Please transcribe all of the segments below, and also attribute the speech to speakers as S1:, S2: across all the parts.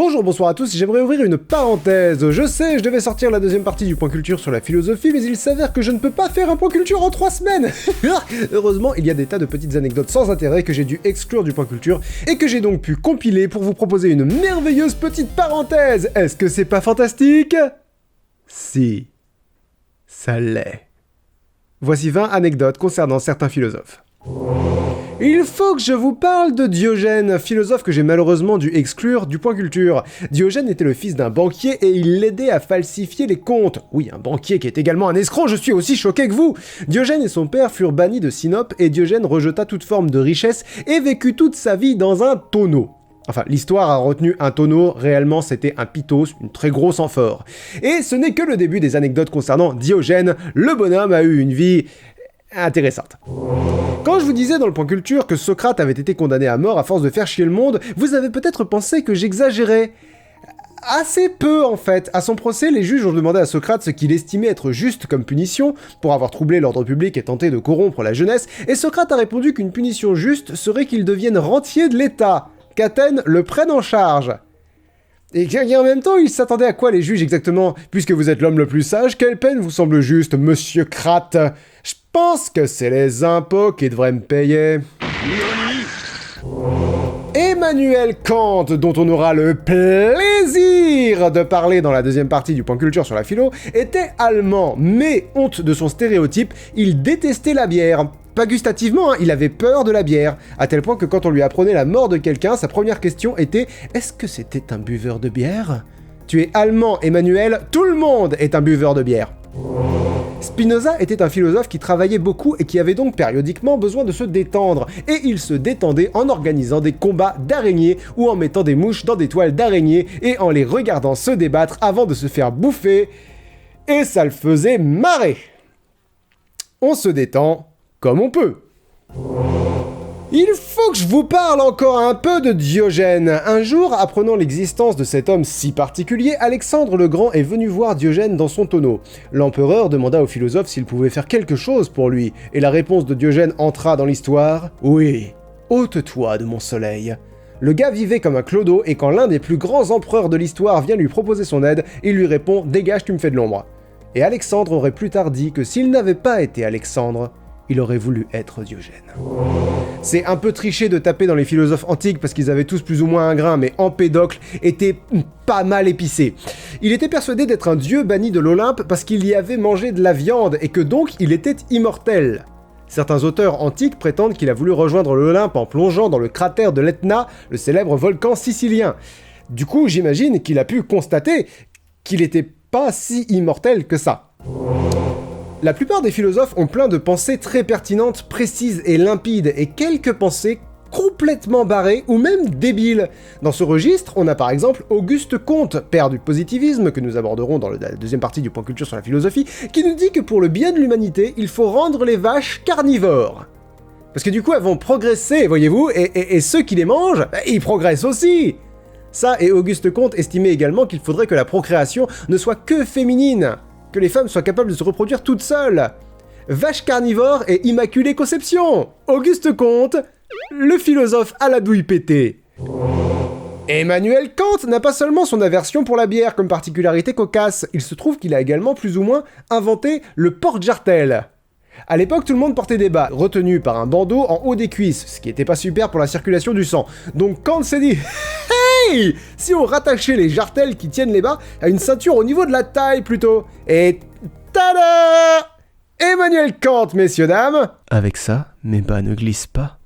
S1: Bonjour, bonsoir à tous, j'aimerais ouvrir une parenthèse. Je sais, je devais sortir la deuxième partie du point culture sur la philosophie, mais il s'avère que je ne peux pas faire un point culture en 3 semaines. Heureusement, il y a des tas de petites anecdotes sans intérêt que j'ai dû exclure du point culture, et que j'ai donc pu compiler pour vous proposer une merveilleuse petite parenthèse. Est-ce que c'est pas fantastique? Si. Ça l'est. Voici 20 anecdotes concernant certains philosophes. Il faut que je vous parle de Diogène, philosophe que j'ai malheureusement dû exclure du point culture. Diogène était le fils d'un banquier et il l'aidait à falsifier les comptes. Oui, un banquier qui est également un escroc, je suis aussi choqué que vous. Diogène et son père furent bannis de Sinope et Diogène rejeta toute forme de richesse et vécut toute sa vie dans un tonneau. Enfin, l'histoire a retenu un tonneau, réellement c'était un pythos, une très grosse amphore. Et ce n'est que le début des anecdotes concernant Diogène, le bonhomme a eu une vie intéressante. Quand je vous disais dans le point culture que Socrate avait été condamné à mort à force de faire chier le monde, vous avez peut-être pensé que j'exagérais. Assez peu en fait. À son procès, les juges ont demandé à Socrate ce qu'il estimait être juste comme punition pour avoir troublé l'ordre public et tenté de corrompre la jeunesse, et Socrate a répondu qu'une punition juste serait qu'il devienne rentier de l'État, qu'Athènes le prenne en charge. Et en même temps, il s'attendait à quoi les juges exactement? Puisque vous êtes l'homme le plus sage, quelle peine vous semble juste, monsieur Crate? Je pense que c'est les impôts qui devraient me payer. Emmanuel Kant, dont on aura le plaisir de parler dans la deuxième partie du point culture sur la philo, était allemand, mais honte de son stéréotype, il détestait la bière. Pas gustativement, hein, il avait peur de la bière, à tel point que quand on lui apprenait la mort de quelqu'un, sa première question était « Est-ce que c'était un buveur de bière ?» Tu es allemand, Emmanuel, tout le monde est un buveur de bière. Spinoza était un philosophe qui travaillait beaucoup et qui avait donc périodiquement besoin de se détendre, et il se détendait en organisant des combats d'araignées ou en mettant des mouches dans des toiles d'araignées et en les regardant se débattre avant de se faire bouffer, et ça le faisait marrer. On se détend comme on peut. Il faut que je vous parle encore un peu de Diogène. Un jour, apprenant l'existence de cet homme si particulier, Alexandre le Grand est venu voir Diogène dans son tonneau. L'empereur demanda au philosophe s'il pouvait faire quelque chose pour lui, et la réponse de Diogène entra dans l'histoire. « Oui, ôte-toi de mon soleil ». Le gars vivait comme un clodo, et quand l'un des plus grands empereurs de l'histoire vient lui proposer son aide, il lui répond « Dégage, tu me fais de l'ombre ». Et Alexandre aurait plus tard dit que s'il n'avait pas été Alexandre, il aurait voulu être Diogène. C'est un peu triché de taper dans les philosophes antiques parce qu'ils avaient tous plus ou moins un grain, mais Empédocle était pas mal épicé. Il était persuadé d'être un dieu banni de l'Olympe parce qu'il y avait mangé de la viande et que donc il était immortel. Certains auteurs antiques prétendent qu'il a voulu rejoindre l'Olympe en plongeant dans le cratère de l'Etna, le célèbre volcan sicilien. Du coup, j'imagine qu'il a pu constater qu'il était pas si immortel que ça. La plupart des philosophes ont plein de pensées très pertinentes, précises et limpides, et quelques pensées complètement barrées ou même débiles. Dans ce registre, on a par exemple Auguste Comte, père du positivisme, que nous aborderons dans la deuxième partie du point culture sur la philosophie, qui nous dit que pour le bien de l'humanité, il faut rendre les vaches carnivores. Parce que du coup, elles vont progresser, voyez-vous, et ceux qui les mangent, ils progressent aussi. Ça, et Auguste Comte estimait également qu'il faudrait que la procréation ne soit que féminine, que les femmes soient capables de se reproduire toutes seules. Vache carnivore et immaculée conception. Auguste Comte, le philosophe à la douille pétée. Emmanuel Kant n'a pas seulement son aversion pour la bière comme particularité cocasse, il se trouve qu'il a également plus ou moins inventé le porte-jartel. À l'époque, tout le monde portait des bas, retenus par un bandeau en haut des cuisses, ce qui était pas super pour la circulation du sang. Donc Kant s'est dit « Hey, si on rattachait les jartelles qui tiennent les bas à une ceinture au niveau de la taille plutôt !» Et tada! Emmanuel Kant, messieurs, dames!
S2: Avec ça, mes bas ne glissent pas.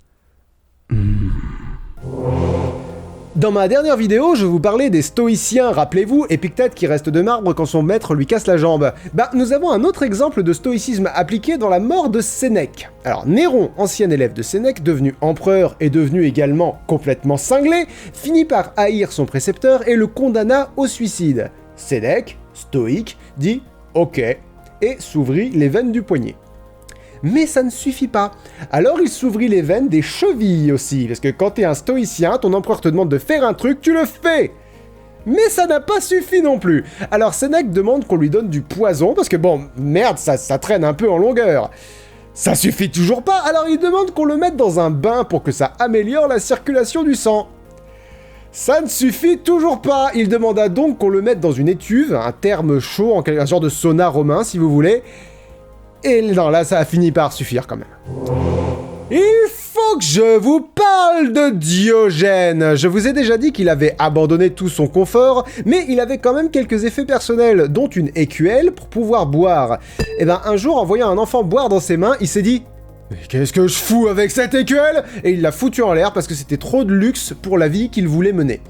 S1: Dans ma dernière vidéo, je vous parlais des stoïciens, rappelez-vous, Épictète qui reste de marbre quand son maître lui casse la jambe. Bah, nous avons un autre exemple de stoïcisme appliqué dans la mort de Sénèque. Alors, Néron, ancien élève de Sénèque, devenu empereur et devenu également complètement cinglé, finit par haïr son précepteur et le condamna au suicide. Sénèque, stoïque, dit « Ok » et s'ouvrit les veines du poignet. Mais ça ne suffit pas. Alors il s'ouvrit les veines des chevilles aussi, parce que quand t'es un stoïcien, ton empereur te demande de faire un truc, tu le fais. Mais ça n'a pas suffi non plus. Alors Sénèque demande qu'on lui donne du poison, parce que bon, merde, ça traîne un peu en longueur. Ça suffit toujours pas, alors il demande qu'on le mette dans un bain pour que ça améliore la circulation du sang. Ça ne suffit toujours pas. Il demanda donc qu'on le mette dans une étuve, un terme chaud, un genre de sauna romain si vous voulez. Et non, là ça a fini par suffire quand même. Il faut que je vous parle de Diogène. Je vous ai déjà dit qu'il avait abandonné tout son confort, mais il avait quand même quelques effets personnels, dont une écuelle pour pouvoir boire. Et ben un jour, en voyant un enfant boire dans ses mains, il s'est dit « Mais qu'est-ce que je fous avec cette écuelle ?» Et il l'a foutu en l'air parce que c'était trop de luxe pour la vie qu'il voulait mener.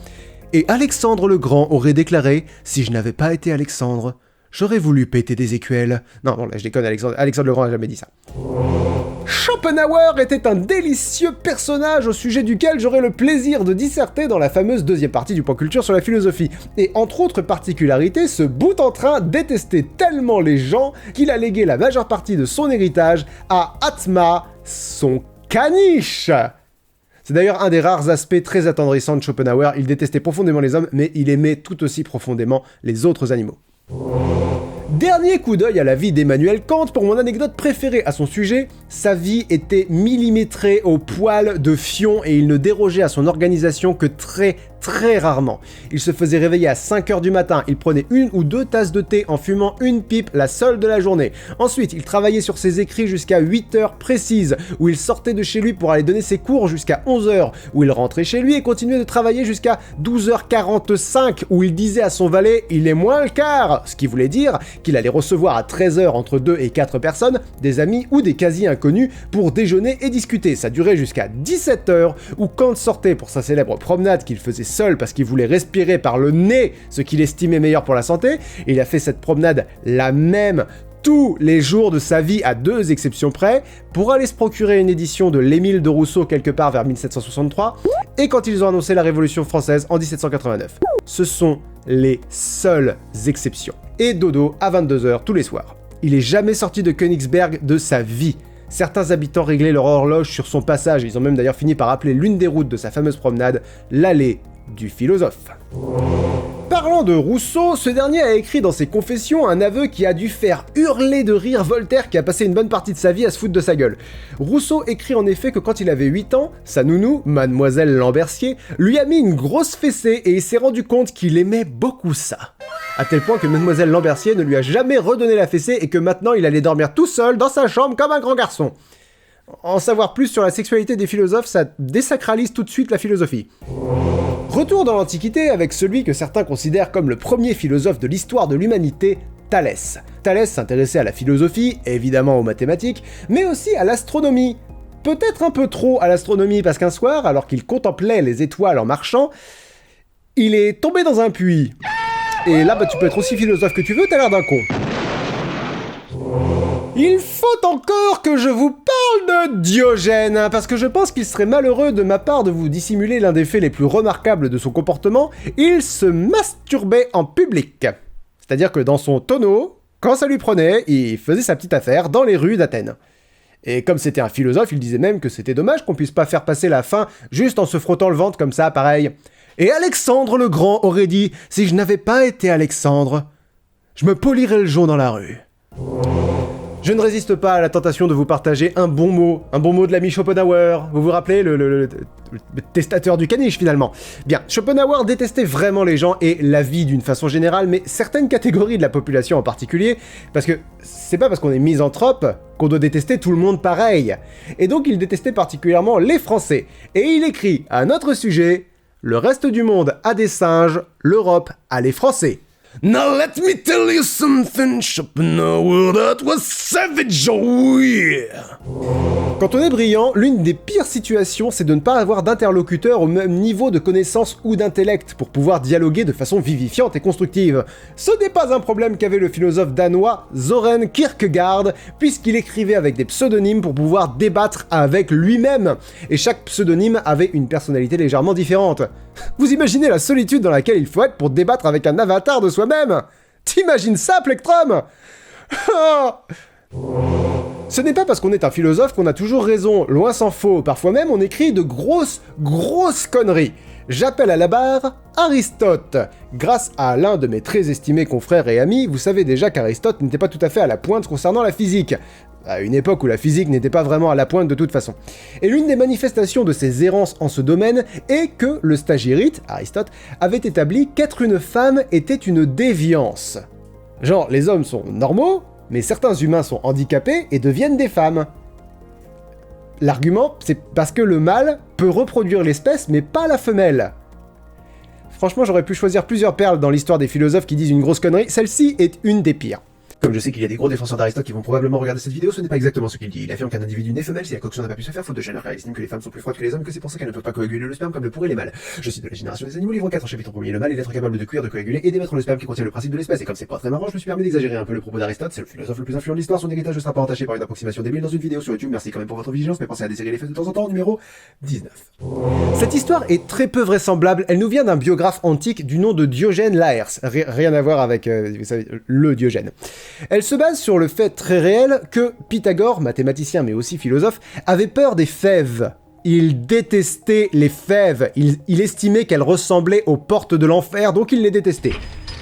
S1: Et Alexandre le Grand aurait déclaré « Si je n'avais pas été Alexandre, j'aurais voulu péter des écuelles. » Non, là je déconne, Alexandre le Grand n'a jamais dit ça. Schopenhauer était un délicieux personnage au sujet duquel j'aurai le plaisir de disserter dans la fameuse deuxième partie du point culture sur la philosophie. Et entre autres particularités, ce bout en train détestait tellement les gens qu'il a légué la majeure partie de son héritage à Atma, son caniche. C'est d'ailleurs un des rares aspects très attendrissants de Schopenhauer. Il détestait profondément les hommes, mais il aimait tout aussi profondément les autres animaux. Dernier coup d'œil à la vie d'Emmanuel Kant pour mon anecdote préférée à son sujet, sa vie était millimétrée au poil de fion et il ne dérogeait à son organisation que très rarement. Il se faisait réveiller à 5h du matin, il prenait 1 ou 2 tasses de thé en fumant une pipe, la seule de la journée. Ensuite, il travaillait sur ses écrits jusqu'à 8h précises, où il sortait de chez lui pour aller donner ses cours jusqu'à 11h, où il rentrait chez lui et continuait de travailler jusqu'à 12h45, où il disait à son valet « il est moins le quart », ce qui voulait dire qu'il allait recevoir à 13h entre 2 et 4 personnes, des amis ou des quasi-inconnus, pour déjeuner et discuter. Ça durait jusqu'à 17h, où Kant sortait pour sa célèbre promenade qu'il faisait seul parce qu'il voulait respirer par le nez ce qu'il estimait meilleur pour la santé, et il a fait cette promenade la même tous les jours de sa vie à 2 exceptions près, pour aller se procurer une édition de l'Émile de Rousseau quelque part vers 1763, et quand ils ont annoncé la Révolution française en 1789. Ce sont les seules exceptions. Et dodo à 22h tous les soirs. Il est jamais sorti de Königsberg de sa vie. Certains habitants réglaient leur horloge sur son passage, ils ont même d'ailleurs fini par appeler l'une des routes de sa fameuse promenade l'allée du philosophe. Parlant de Rousseau, ce dernier a écrit dans ses Confessions un aveu qui a dû faire hurler de rire Voltaire qui a passé une bonne partie de sa vie à se foutre de sa gueule. Rousseau écrit en effet que quand il avait 8 ans, sa nounou, Mademoiselle Lambercier, lui a mis une grosse fessée et il s'est rendu compte qu'il aimait beaucoup ça. À tel point que Mademoiselle Lambercier ne lui a jamais redonné la fessée et que maintenant il allait dormir tout seul dans sa chambre comme un grand garçon. En savoir plus sur la sexualité des philosophes, ça désacralise tout de suite la philosophie. Retour dans l'Antiquité avec celui que certains considèrent comme le premier philosophe de l'histoire de l'humanité, Thalès. Thalès s'intéressait à la philosophie, évidemment aux mathématiques, mais aussi à l'astronomie. Peut-être un peu trop à l'astronomie parce qu'un soir, alors qu'il contemplait les étoiles en marchant, il est tombé dans un puits. Et là, tu peux être aussi philosophe que tu veux, t'as l'air d'un con. Il faut encore que je vous parle de Diogène, parce que je pense qu'il serait malheureux de ma part de vous dissimuler l'un des faits les plus remarquables de son comportement, il se masturbait en public. C'est-à-dire que dans son tonneau, quand ça lui prenait, il faisait sa petite affaire dans les rues d'Athènes. Et comme c'était un philosophe, il disait même que c'était dommage qu'on puisse pas faire passer la faim juste en se frottant le ventre comme ça, pareil. Et Alexandre le Grand aurait dit « Si je n'avais pas été Alexandre, je me polirais le jonc dans la rue. » Je ne résiste pas à la tentation de vous partager un bon mot de l'ami Schopenhauer. Vous vous rappelez, le testateur du caniche finalement. Bien, Schopenhauer détestait vraiment les gens et la vie d'une façon générale, mais certaines catégories de la population en particulier, parce que c'est pas parce qu'on est misanthrope qu'on doit détester tout le monde pareil. Et donc il détestait particulièrement les Français. Et il écrit à notre sujet « Le reste du monde a des singes, l'Europe a les Français ». Now let me tell you something, Schopenhauer, that was savage, oh yeah. Quand on est brillant, l'une des pires situations, c'est de ne pas avoir d'interlocuteur au même niveau de connaissance ou d'intellect pour pouvoir dialoguer de façon vivifiante et constructive. Ce n'est pas un problème qu'avait le philosophe danois Søren Kierkegaard, puisqu'il écrivait avec des pseudonymes pour pouvoir débattre avec lui-même, et chaque pseudonyme avait une personnalité légèrement différente. Vous imaginez la solitude dans laquelle il faut être pour débattre avec un avatar de soi-même? T'imagines ça, Plectrum? Ce n'est pas parce qu'on est un philosophe qu'on a toujours raison, loin s'en faut, parfois même on écrit de grosses conneries. J'appelle à la barre Aristote. Grâce à l'un de mes très estimés confrères et amis, vous savez déjà qu'Aristote n'était pas tout à fait à la pointe concernant la physique. À une époque où la physique n'était pas vraiment à la pointe de toute façon. Et l'une des manifestations de ses errances en ce domaine est que le stagirite, Aristote, avait établi qu'être une femme était une déviance. Genre, les hommes sont normaux, mais certains humains sont handicapés et deviennent des femmes. L'argument, c'est parce que le mâle peut reproduire l'espèce, mais pas la femelle. Franchement, j'aurais pu choisir plusieurs perles dans l'histoire des philosophes qui disent une grosse connerie, celle-ci est une des pires.
S3: Comme je sais qu'il y a des gros défenseurs d'Aristote qui vont probablement regarder cette vidéo, ce n'est pas exactement ce qu'il dit. Il affirme qu'un individu né femelle si la coction n'a pas pu se faire faute de chaleur, car il estime que les femmes sont plus froides que les hommes et que c'est pour ça qu'elles ne peuvent pas coaguler le sperme comme le pourraient les mâles. Je cite de la génération des animaux, livre 4, chapitre 1er, le mâle est l'être capable de cuire, de coaguler et d'émettre le sperme qui contient le principe de l'espèce. Et comme c'est pas très marrant, je me suis permis d'exagérer un peu le propos d'Aristote, c'est le philosophe le plus influent de l'histoire, son héritage ne sera pas entaché par une approximation débile dans une vidéo sur YouTube. Merci quand même pour votre vigilance, mais pensez à desserrer les fesses de temps en temps, numéro 19.
S1: Cette histoire est très peu vraisemblable, elle nous vient d'un biographe antique du nom de Diogène Laërce, rien à voir avec, vous savez, le Diogène. Elle se base sur le fait très réel que Pythagore, mathématicien mais aussi philosophe, avait peur des fèves. Il détestait les fèves, il estimait qu'elles ressemblaient aux portes de l'enfer, donc il les détestait.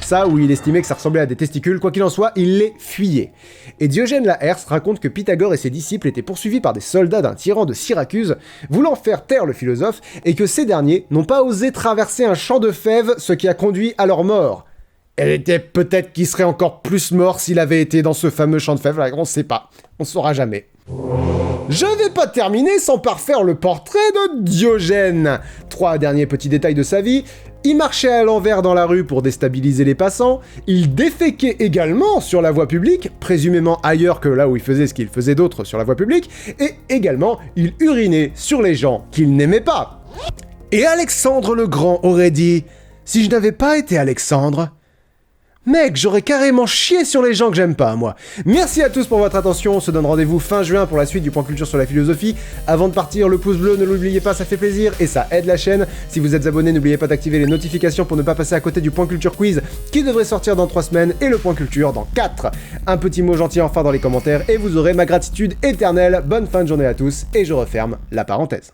S1: Ça, où il estimait que ça ressemblait à des testicules, quoi qu'il en soit, il les fuyait. Et Diogène Laërce raconte que Pythagore et ses disciples étaient poursuivis par des soldats d'un tyran de Syracuse, voulant faire taire le philosophe, et que ces derniers n'ont pas osé traverser un champ de fèves, ce qui a conduit à leur mort. Elle était peut-être qu'il serait encore plus mort s'il avait été dans ce fameux champ de fèves, là, on sait pas, on saura jamais. Je vais pas terminer sans parfaire le portrait de Diogène. 3 derniers petits détails de sa vie. Il marchait à l'envers dans la rue pour déstabiliser les passants, il déféquait également sur la voie publique, présumément ailleurs que là où il faisait ce qu'il faisait d'autre sur la voie publique, et également il urinait sur les gens qu'il n'aimait pas. Et Alexandre le Grand aurait dit « Si je n'avais pas été Alexandre... » Mec, j'aurais carrément chié sur les gens que j'aime pas, moi. Merci à tous pour votre attention, on se donne rendez-vous fin juin pour la suite du point culture sur la philosophie. Avant de partir, le pouce bleu, ne l'oubliez pas, ça fait plaisir et ça aide la chaîne. Si vous êtes abonné, n'oubliez pas d'activer les notifications pour ne pas passer à côté du point culture quiz qui devrait sortir dans 3 semaines et le point culture dans 4. Un petit mot gentil enfin dans les commentaires et vous aurez ma gratitude éternelle. Bonne fin de journée à tous et je referme la parenthèse.